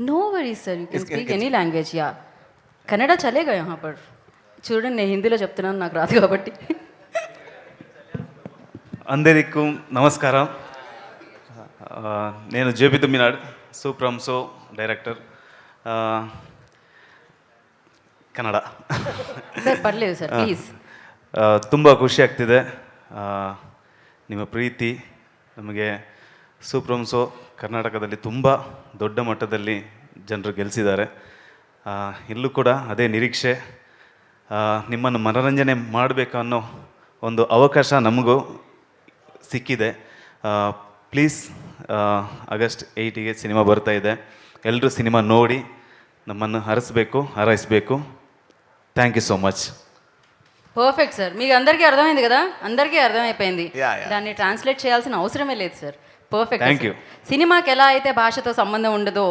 No worry sir, you can Yes, speak can- any language. Yeah Kannada చలేగా यहाँ पर. చూడండి నేను హిందీలో చెప్తున్నాను, నాకు రాదు కాబట్టి. అందరికీ నమస్కారం. నేను జేబಿ ತುಮಿನಾಡ್, ಸೂಪ್ರಂಸೋ ಡೈರೆಕ್ಟರ್, ಕನ್ನಡ. ಸರ್ ಪರ್లేదు ಸರ್, ಪ್ಲೀಸ್. ತುಂಬ ಖುಷಿ ಆಗ್ತಿದೆ. ನಿಮ್ಮ ಪ್ರೀತಿ ನಮಗೆ ಸೂಪ್ರಂಸೋ ಕರ್ನಾಟಕದಲ್ಲಿ ತುಂಬ ದೊಡ್ಡ ಮಟ್ಟದಲ್ಲಿ ಜನರು ಗೆಲ್ಲಿಸಿದ್ದಾರೆ. ಇಲ್ಲೂ ಕೂಡ ಅದೇ ನಿರೀಕ್ಷೆ. ನಿಮ್ಮನ್ನು ಮನೋರಂಜನೆ ಮಾಡಬೇಕು ಅನ್ನೋ ಒಂದು ಅವಕಾಶ ನಮಗೂ ಸಿಕ್ಕಿದೆ. ಪ್ಲೀಸ್, ಆಗಸ್ಟ್ 8ಗೆ ಸಿನಿಮಾ ಬರ್ತಾ ಇದೆ. ಎಲ್ಲರೂ ಸಿನಿಮಾ ನೋಡಿ ನಮ್ಮನ್ನು ಹಾರೈಸಬೇಕು. Thank you so much. Perfect sir, మీకు అందరికీ అర్థమైంది కదా, అందరికీ అర్థమైపోయింది. Yeah, yeah. దాన్ని ట్రాన్స్లేట్ చేయాల్సిన అవసరమే లేదు సార్. పర్ఫెక్ట్. Thank you. సినిమాకి ఎలా అయితే భాషతో సంబంధం ఉండదో